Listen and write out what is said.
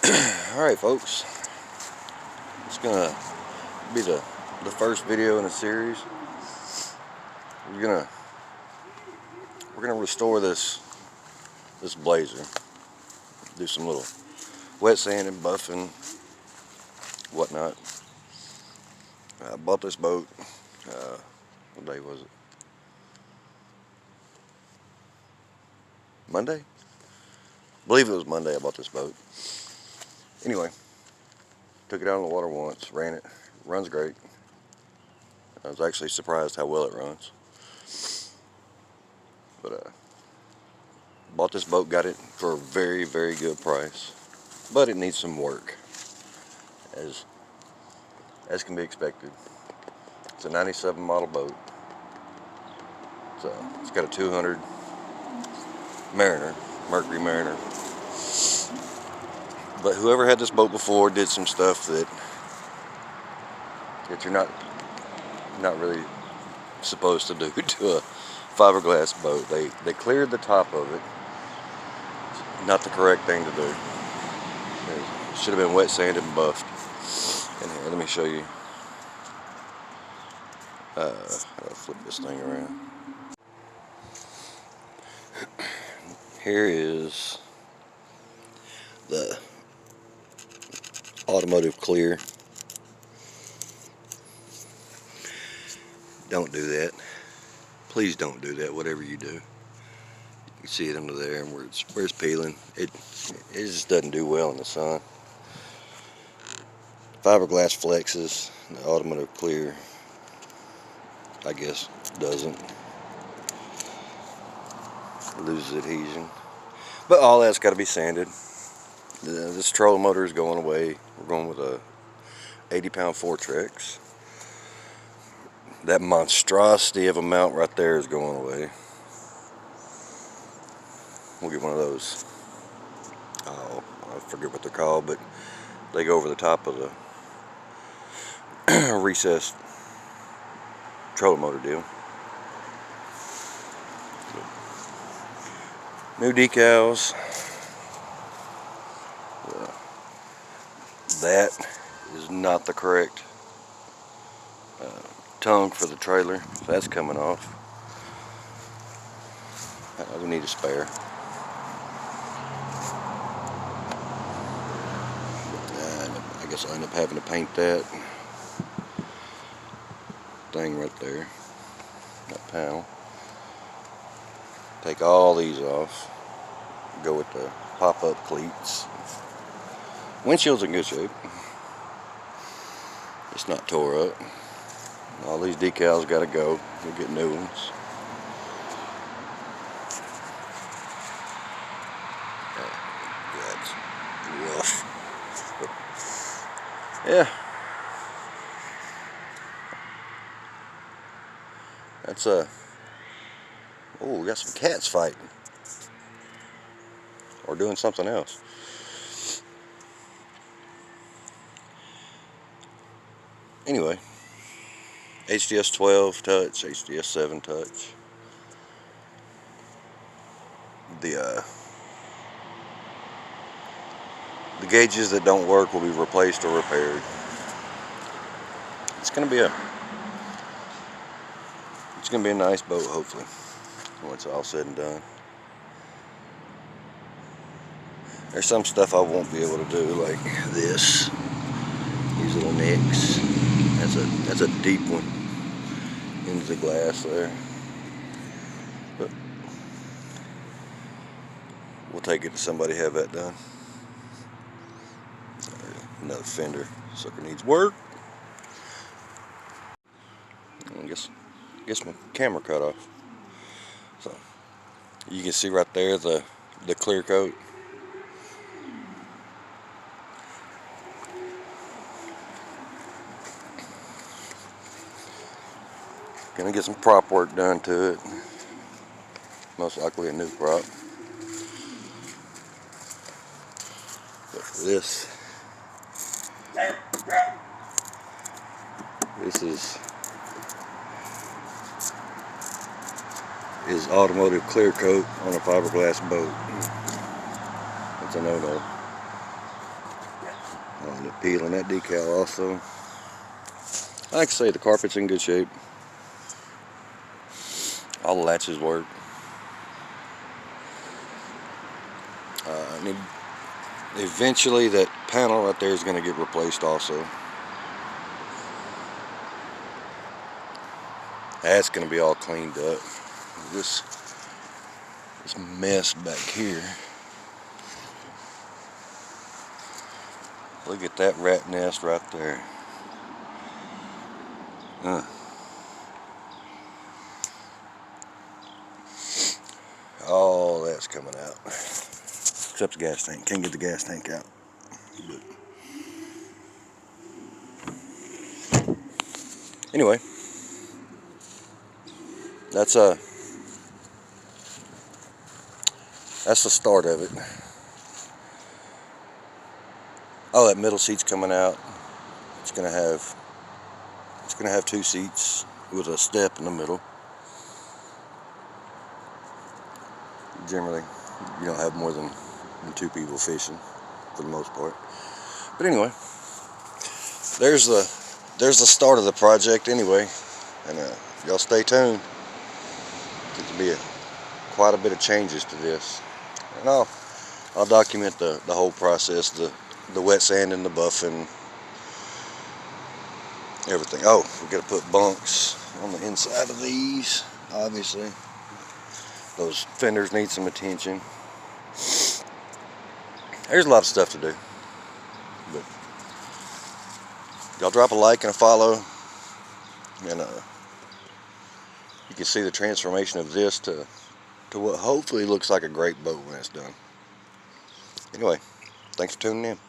Alright folks, it's gonna be the first video in a series. We're gonna restore this Blazer, do some little wet sanding, buffing, whatnot. I bought this boat, what day was it? Monday? I believe it was Monday I bought this boat. Anyway, took it out on the water once, ran it, runs great. I was actually surprised how well it runs. But bought this boat, got it for a very, very good price. But it needs some work, as can be expected. It's a 97 model boat. It's got a 200 Mariner, Mercury Mariner. But whoever had this boat before did some stuff that you're not really supposed to do to a fiberglass boat. They cleared the top of it. Not the correct thing to do. It should have been wet sanded and buffed. And here, let me show you. I'll flip this thing around. Here is the automotive clear. Don't do that. Please don't do that, whatever you do. You can see it under there and where it's peeling. It just doesn't do well in the sun. Fiberglass flexes, the automotive clear, I guess, doesn't. Loses adhesion. But all that's got to be sanded. This trolling motor is going away. We're going with a 80-pound Fortrex. That monstrosity of a mount right there is going away. We'll get one of those. Oh, I forget what they're called, but they go over the top of the recessed trolling motor deal. New decals. That is not the correct tongue for the trailer, so that's coming off. We need a spare. I guess I'll end up having to paint that thing right there, that panel. Take all these off, go with the pop-up cleats. Windshield's in good shape. It's not tore up. All these decals gotta go. We'll get new ones. That's rough. Yeah. That's oh, we got some cats fighting. Or doing something else. Anyway, HDS 12 touch, HDS 7 touch. The gauges that don't work will be replaced or repaired. It's gonna be a nice boat, hopefully, when it's all said and done. There's some stuff I won't be able to do, like this. These little nicks. That's a deep one into the glass there. But we'll take it to somebody have that done. Another fender. Sucker needs work. I guess my camera cut off. So you can see right there the clear coat. Gonna get some prop work done to it. Most likely a new prop. But for this is automotive clear coat on a fiberglass boat. It's a no-no. I'll end up peeling that decal also. Like I say, the carpet's in good shape. All the latches work. And eventually that panel right there is going to get replaced also. That's going to be all cleaned up. This mess back here. Look at that rat nest right there. All that's coming out. Except the gas tank. Can't get the gas tank out. But anyway, that's the start of it. Oh, that middle seat's coming out. It's gonna have 2 seats with a step in the middle. Generally, you don't have more than 2 people fishing for the most part. But anyway, there's the start of the project anyway, and y'all stay tuned. There'll be quite a bit of changes to this, and I'll document the whole process, the wet sand and the buffing, everything. Oh, we got to put bunks on the inside of these. Obviously, those fenders need some attention. There's a lot of stuff to do, but y'all drop a like and a follow, and you can see the transformation of this to what hopefully looks like a great boat when it's done. Anyway, thanks for tuning in.